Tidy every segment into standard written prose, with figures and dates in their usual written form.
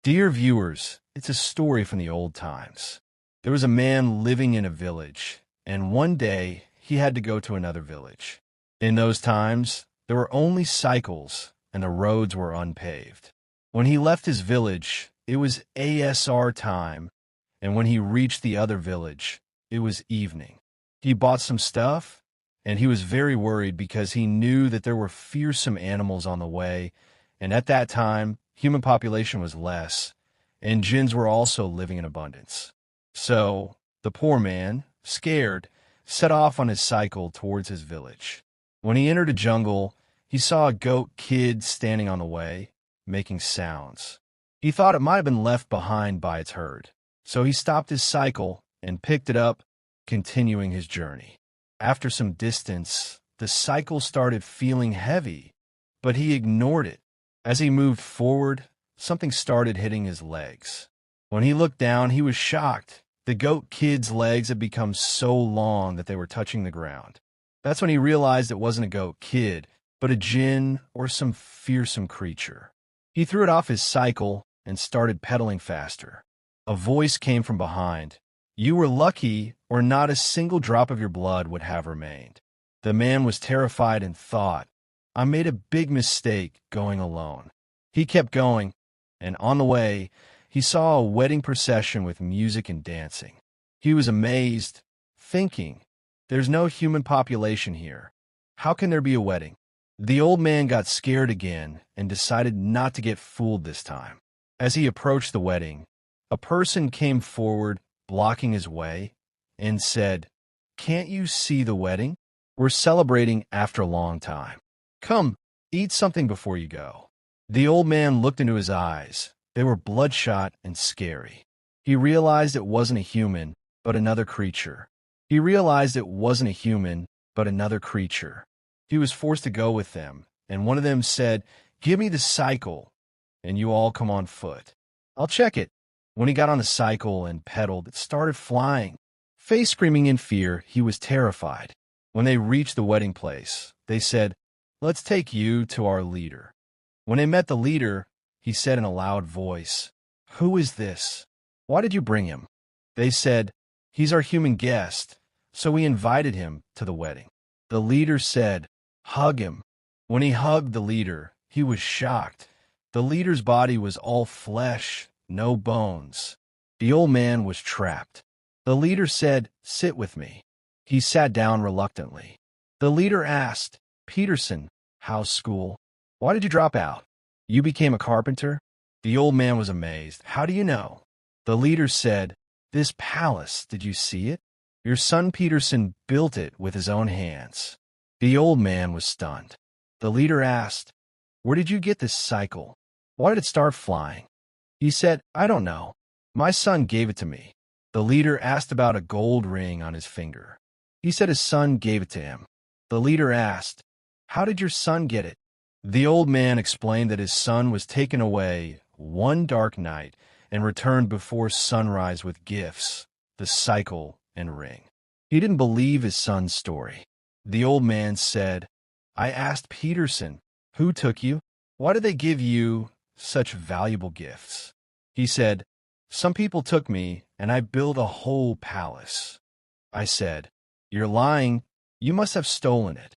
Dear viewers, it's a story from the old times. There was a man living in a village, and one day he had to go to another village. In those times, there were only cycles, and the roads were unpaved. When he left his village, it was ASR time, and when he reached the other village, it was evening. He bought some stuff, and he was very worried because he knew that there were fearsome animals on the way, and at that time, human population was less, and jinns were also living in abundance. So, the poor man, scared, set off on his cycle towards his village. When he entered a jungle, he saw a goat kid standing on the way, making sounds. He thought it might have been left behind by its herd, so he stopped his cycle and picked it up, continuing his journey. After some distance, the cycle started feeling heavy, but he ignored it. As he moved forward, something started hitting his legs. When he looked down, he was shocked. The goat kid's legs had become so long that they were touching the ground. That's when he realized it wasn't a goat kid, but a jinn or some fearsome creature. He threw it off his cycle and started pedaling faster. A voice came from behind. You were lucky, or not a single drop of your blood would have remained. The man was terrified and thought, I made a big mistake going alone. He kept going, and on the way, he saw a wedding procession with music and dancing. He was amazed, thinking, there's no human population here. How can there be a wedding? The old man got scared again and decided not to get fooled this time. As he approached the wedding, a person came forward, blocking his way, and said, Can't you see the wedding? We're celebrating after a long time. Come, eat something before you go. The old man looked into his eyes. They were bloodshot and scary. He realized it wasn't a human, but another creature. He realized it wasn't a human, but another creature. He was forced to go with them, and one of them said, Give me the cycle, and you all come on foot. I'll check it. When he got on the cycle and pedaled, it started flying. Face screaming in fear, he was terrified. When they reached the wedding place, they said, Let's take you to our leader. When they met the leader, he said in a loud voice, Who is this? Why did you bring him? They said, He's our human guest, so we invited him to the wedding. The leader said, Hug him. When he hugged the leader, he was shocked. The leader's body was all flesh, no bones. The old man was trapped. The leader said, Sit with me. He sat down reluctantly. The leader asked, Peterson, how's school? Why did you drop out? You became a carpenter? The old man was amazed. How do you know? The leader said, This palace, did you see it? Your son Peterson built it with his own hands. The old man was stunned. The leader asked, Where did you get this cycle? Why did it start flying? He said, I don't know. My son gave it to me. The leader asked about a gold ring on his finger. He said his son gave it to him. The leader asked, How did your son get it? The old man explained that his son was taken away one dark night and returned before sunrise with gifts, the cycle and ring. He didn't believe his son's story. The old man said, I asked Peterson, Who took you? Why did they give you such valuable gifts? He said, Some people took me, and I built a whole palace. I said, You're lying. You must have stolen it.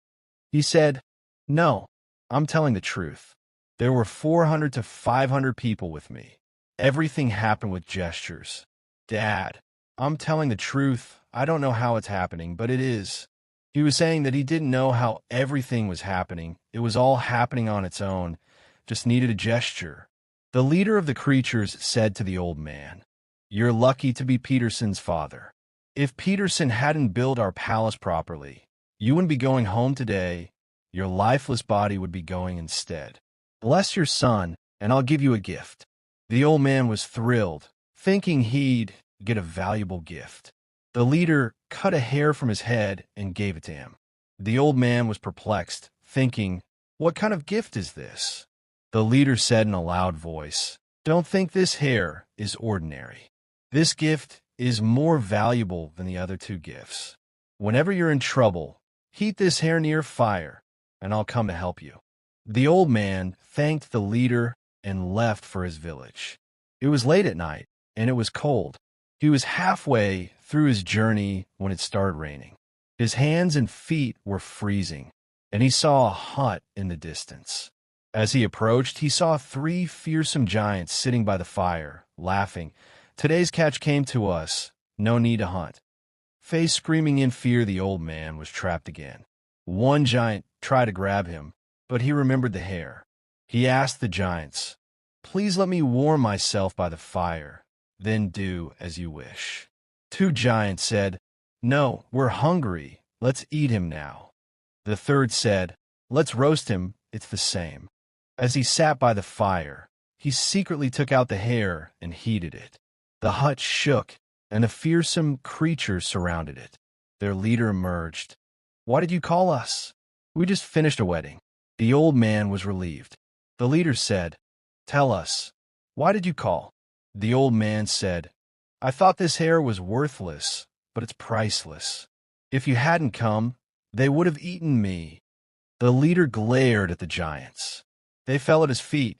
He said, No, I'm telling the truth. There were 400 to 500 people with me. Everything happened with gestures. Dad, I'm telling the truth. I don't know how it's happening, but it is. He was saying that he didn't know how everything was happening. It was all happening on its own. Just needed a gesture. The leader of the creatures said to the old man, You're lucky to be Peterson's father. If Peterson hadn't built our palace properly, you wouldn't be going home today. Your lifeless body would be going instead. Bless your son, and I'll give you a gift. The old man was thrilled, thinking he'd get a valuable gift. The leader cut a hair from his head and gave it to him. The old man was perplexed, thinking, What kind of gift is this? The leader said in a loud voice, Don't think this hair is ordinary. This gift is more valuable than the other two gifts. Whenever you're in trouble, heat this hair near fire, and I'll come to help you. The old man thanked the leader and left for his village. It was late at night, and it was cold. He was halfway through his journey when it started raining. His hands and feet were freezing, and he saw a hut in the distance. As he approached, he saw 3 fearsome giants sitting by the fire, laughing. "Today's catch came to us. No need to hunt." Face screaming in fear, the old man was trapped again. One giant tried to grab him, but he remembered the hare. He asked the giants, "Please let me warm myself by the fire, then do as you wish." 2 giants said, "No, we're hungry. Let's eat him now." The third said, "Let's roast him. It's the same." As he sat by the fire, he secretly took out the hare and heated it. The hut shook, and a fearsome creature surrounded it. Their leader emerged. "Why did you call us?" "We just finished a wedding." The old man was relieved. The leader said, "Tell us, why did you call?" The old man said, "I thought this hare was worthless, but it's priceless. If you hadn't come, they would have eaten me." The leader glared at the giants. They fell at his feet.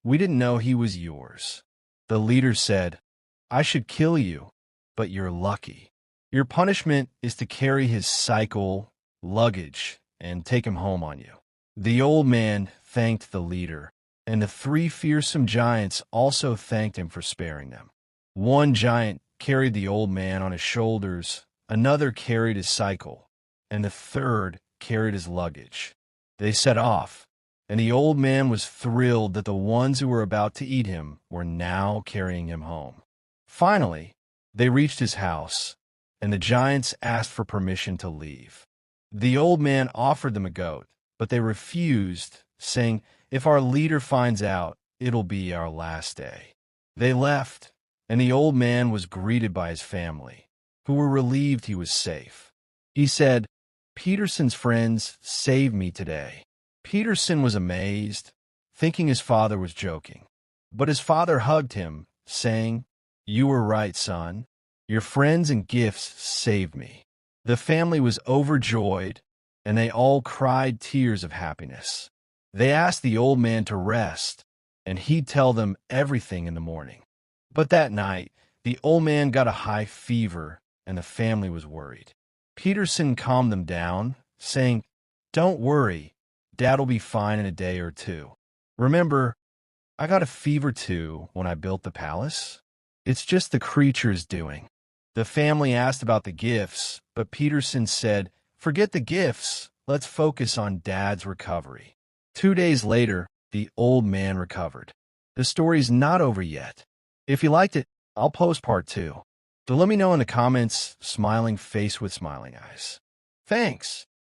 "We didn't know he was yours." The leader said, "I should kill you, but you're lucky. Your punishment is to carry his cycle, luggage, and take him home on you." The old man thanked the leader, and the 3 fearsome giants also thanked him for sparing them. One giant carried the old man on his shoulders, another carried his cycle, and the third carried his luggage. They set off, and the old man was thrilled that the ones who were about to eat him were now carrying him home. Finally, they reached his house, and the giants asked for permission to leave. The old man offered them a goat, but they refused, saying, "If our leader finds out, it'll be our last day." They left, and the old man was greeted by his family, who were relieved he was safe. He said, "Peterson's friends saved me today." Peterson was amazed, thinking his father was joking. But his father hugged him, saying, "You were right, son. Your friends and gifts saved me." The family was overjoyed, and they all cried tears of happiness. They asked the old man to rest, and he'd tell them everything in the morning. But that night, the old man got a high fever, and the family was worried. Peterson calmed them down, saying, "Don't worry. Dad'll be fine in a day or 2. Remember, I got a fever too when I built the palace. It's just the creature's doing." The family asked about the gifts, but Peterson said, "Forget the gifts. Let's focus on Dad's recovery." 2 days later, the old man recovered. The story's not over yet. If you liked it, I'll post part 2. So let me know in the comments, smiling face with smiling eyes. Thanks.